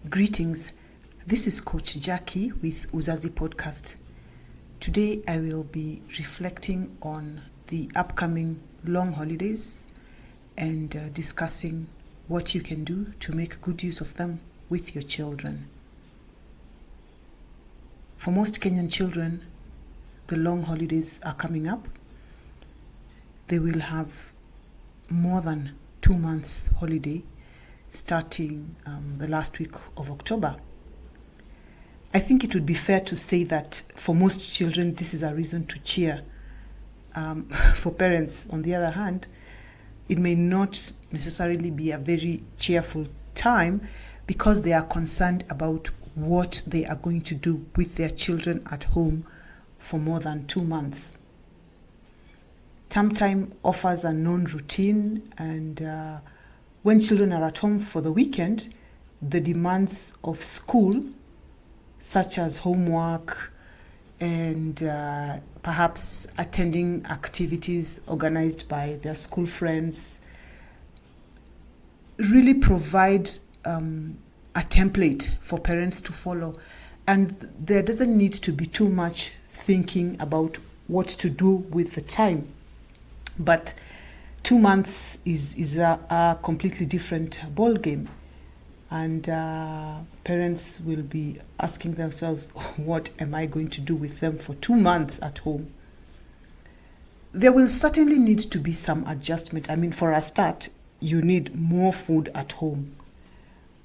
Greetings, this is Coach Jaki with Uzazi Podcast. Today I will be reflecting on the upcoming long holidays and discussing what you can do to make good use of them with your children. For most Kenyan children, the long holidays are coming up. They will have more than 2 months holiday starting the last week of October. I think it would be fair to say that for most children, this is a reason to cheer. For parents, on the other hand, it may not necessarily be a very cheerful time because they are concerned about what they are going to do with their children at home for more than 2 months. Term time offers a known routine, and when children are at home for the weekend, the demands of school, such as homework and perhaps attending activities organized by their school friends, really provide a template for parents to follow. And there doesn't need to be too much thinking about what to do with the time. But 2 months is a completely different ball game, and parents will be asking themselves, what am I going to do with them for 2 months at home? There will certainly need to be some adjustment. I mean, for a start, you need more food at home.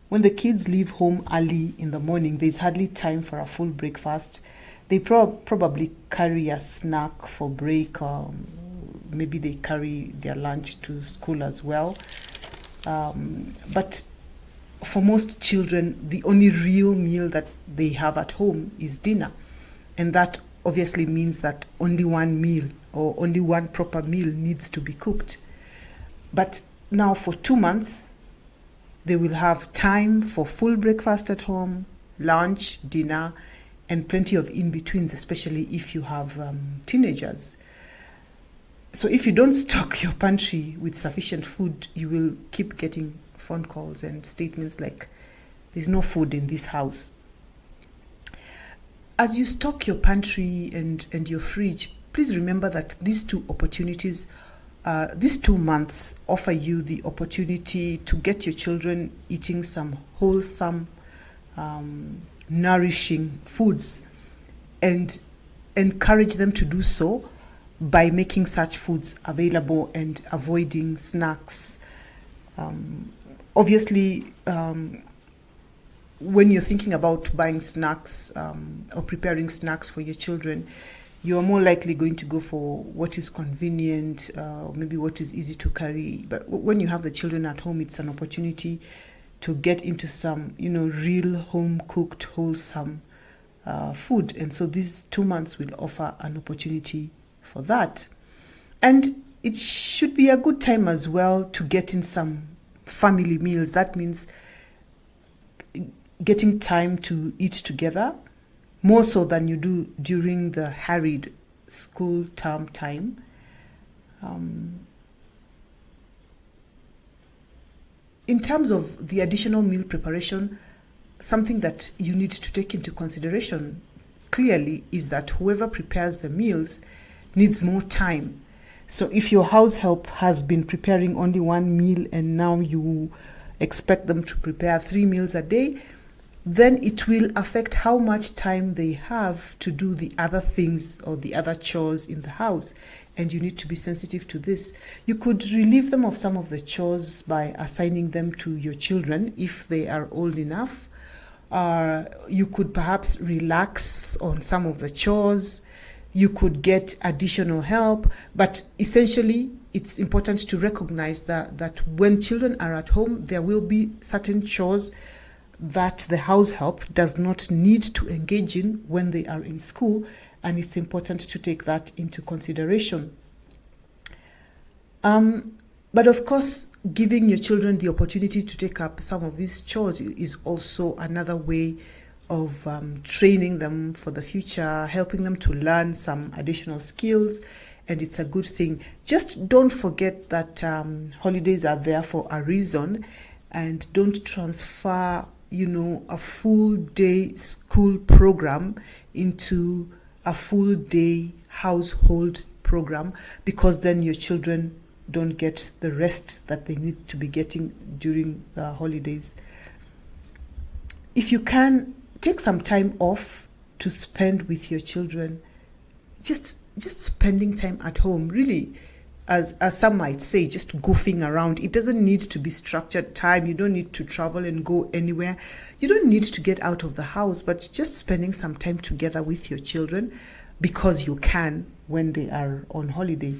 When the kids leave home early in the morning, there's hardly time for a full breakfast. They probably carry a snack for break. Maybe they carry their lunch to school as well. But for most children, the only real meal that they have at home is dinner. And that obviously means that only one meal or only one proper meal needs to be cooked. But now for 2 months, they will have time for full breakfast at home, lunch, dinner, and plenty of in-betweens, especially if you have teenagers. So if you don't stock your pantry with sufficient food, you will keep getting phone calls and statements like, there's no food in this house. As you stock your pantry and your fridge, please remember that these 2 months offer you the opportunity to get your children eating some wholesome, nourishing foods, and encourage them to do so by making such foods available and avoiding snacks. Obviously, when you're thinking about buying snacks or preparing snacks for your children, you're more likely going to go for what is convenient, maybe what is easy to carry. But when you have the children at home, it's an opportunity to get into some, real home-cooked, wholesome food. And so these 2 months will offer an opportunity for that. And it should be a good time as well to get in some family meals. That means getting time to eat together, more so than you do during the harried school term time. In terms of the additional meal preparation, something that you need to take into consideration clearly is that whoever prepares the meals needs more time. So if your house help has been preparing only one meal and now you expect them to prepare 3 meals a day, then it will affect how much time they have to do the other things or the other chores in the house. And you need to be sensitive to this. You could relieve them of some of the chores by assigning them to your children if they are old enough. You could perhaps relax on some of the chores. You could get additional help, but essentially it's important to recognize that when children are at home, there will be certain chores that the house help does not need to engage in when they are in school, and it's important to take that into consideration. But of course, giving your children the opportunity to take up some of these chores is also another way of training them for the future, helping them to learn some additional skills, and it's a good thing. Just don't forget that holidays are there for a reason, and don't transfer a full day school program into a full day household program, because then your children don't get the rest that they need to be getting during the holidays. If you can, take some time off to spend with your children. Just spending time at home, really, as some might say, just goofing around. It doesn't need to be structured time. You don't need to travel and go anywhere. You don't need to get out of the house, but just spending some time together with your children, because you can when they are on holiday.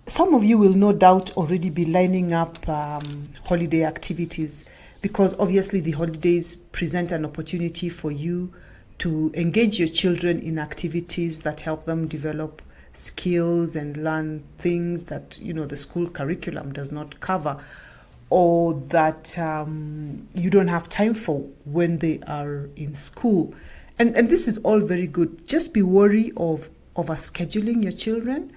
Some of you will no doubt already be lining up holiday activities, because obviously the holidays present an opportunity for you to engage your children in activities that help them develop skills and learn things that the school curriculum does not cover, or that you don't have time for when they are in school. And this is all very good. Just be wary of overscheduling your children,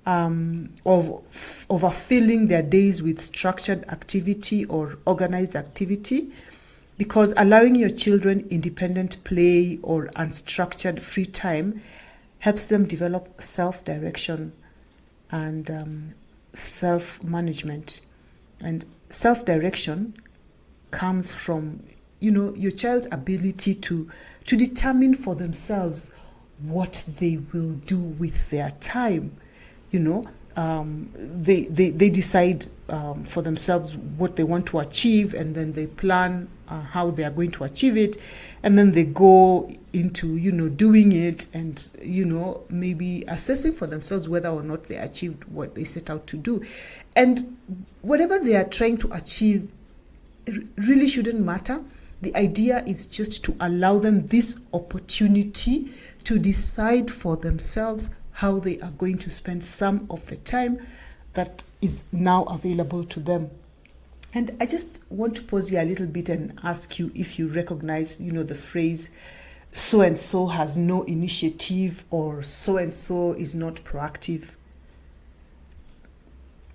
of filling their days with structured activity or organized activity, because allowing your children independent play or unstructured free time helps them develop self-direction and self-management. And self-direction comes from your child's ability to determine for themselves what they will do with their time. They decide for themselves what they want to achieve, and then they plan how they are going to achieve it, and then they go into doing it, and maybe assessing for themselves whether or not they achieved what they set out to do. And whatever they are trying to achieve really shouldn't matter. The idea is just to allow them this opportunity to decide for themselves how they are going to spend some of the time that is now available to them. And I just want to pause here a little bit and ask you if you recognize, the phrase, so-and-so has no initiative, or so-and-so is not proactive.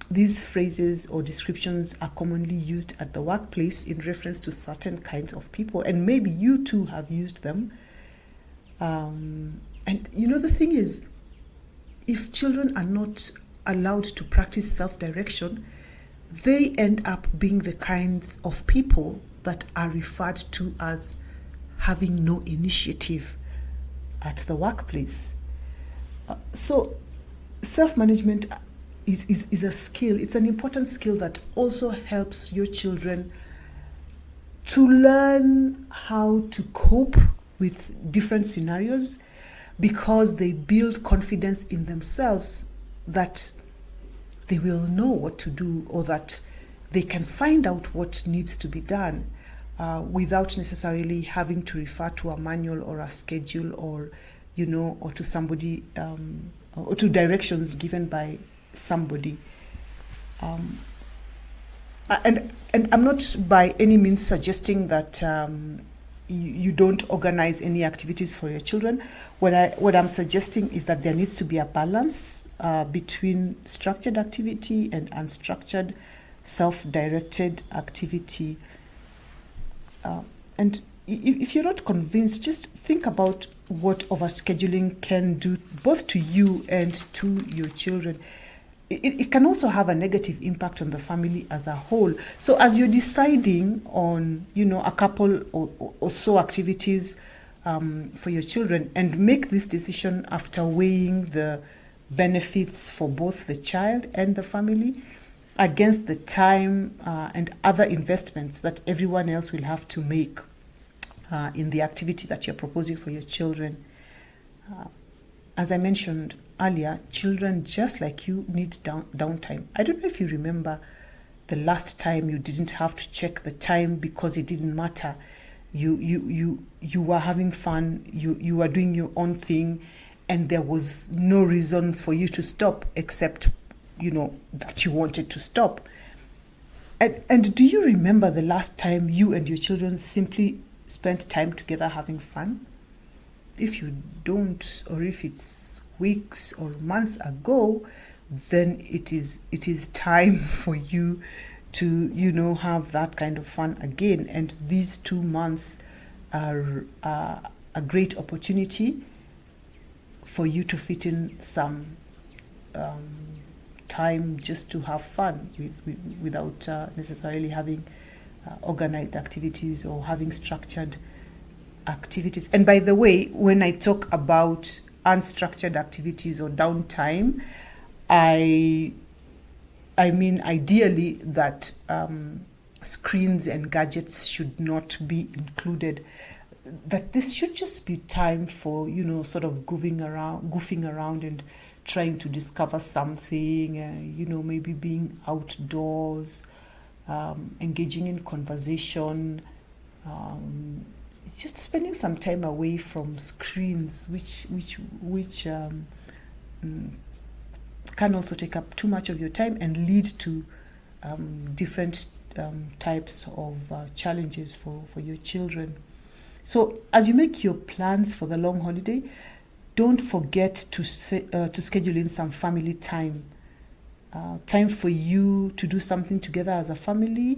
These phrases or descriptions are commonly used at the workplace in reference to certain kinds of people, and maybe you too have used them. And the thing is, if children are not allowed to practice self-direction, they end up being the kinds of people that are referred to as having no initiative at the workplace. So self-management is a skill. It's an important skill that also helps your children to learn how to cope with different scenarios, because they build confidence in themselves that they will know what to do, or that they can find out what needs to be done without necessarily having to refer to a manual or a schedule, or or to somebody, or to directions given by somebody. And I'm not by any means suggesting that you don't organize any activities for your children. What I'm suggesting is that there needs to be a balance between structured activity and unstructured, self-directed activity. And if you're not convinced, just think about what overscheduling can do both to you and to your children. It can also have a negative impact on the family as a whole. So as you're deciding on, a couple or so activities for your children, and make this decision after weighing the benefits for both the child and the family against the time and other investments that everyone else will have to make in the activity that you're proposing for your children. As I mentioned earlier, children just like you need downtime. I don't know if you remember the last time you didn't have to check the time because it didn't matter. You were having fun, you were doing your own thing, and there was no reason for you to stop except that you wanted to stop. And do you remember the last time you and your children simply spent time together having fun? If you don't, or if it's weeks or months ago, then it is time for you to have that kind of fun again. And these 2 months are a great opportunity for you to fit in some time just to have fun without necessarily having organized activities or having structured activities. And by the way, when I talk about unstructured activities or downtime, I mean ideally that screens and gadgets should not be included. That this should just be time for sort of goofing around and trying to discover something, maybe being outdoors, engaging in conversation, just spending some time away from screens, which can also take up too much of your time and lead to different types of challenges for your children. So as you make your plans for the long holiday, don't forget to schedule in some family time. Time for you to do something together as a family,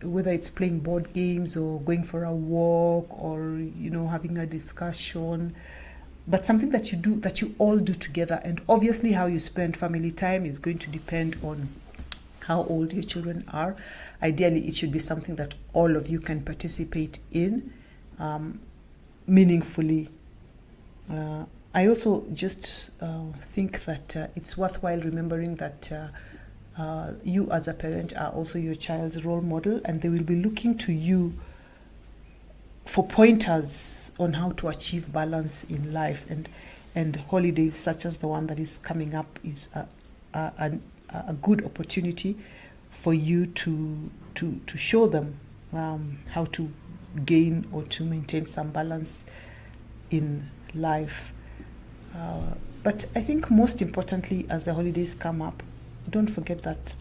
whether it's playing board games or going for a walk or having a discussion, but something that you all do together. And obviously how you spend family time is going to depend on how old your children are. Ideally, it should be something that all of you can participate in meaningfully. I also just think that it's worthwhile remembering that you as a parent are also your child's role model, and they will be looking to you for pointers on how to achieve balance in life. And holidays such as the one that is coming up is a good opportunity for you to show them how to gain or to maintain some balance in life. But I think most importantly, as the holidays come up, don't forget that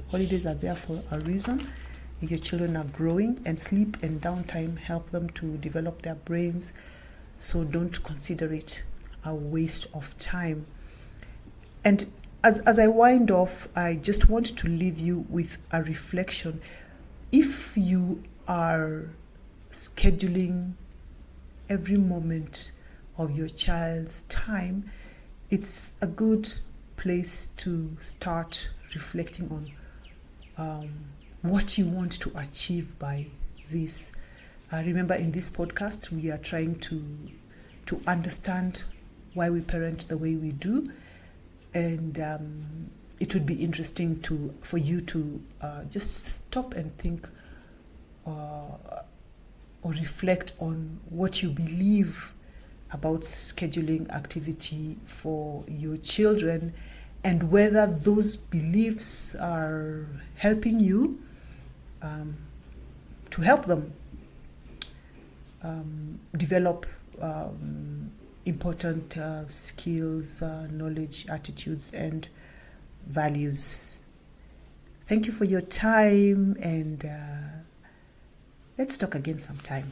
holidays are there for a reason. Your children are growing, and sleep and downtime help them to develop their brains. So don't consider it a waste of time. And as I wind off, I just want to leave you with a reflection. If you are scheduling every moment of your child's time, it's a good place to start reflecting on what you want to achieve by this. Remember, in this podcast, we are trying to understand why we parent the way we do, and it would be interesting for you to just stop and think or reflect on what you believe about scheduling activity for your children, and whether those beliefs are helping you to help them develop important skills, knowledge, attitudes, and values. Thank you for your time, and let's talk again sometime.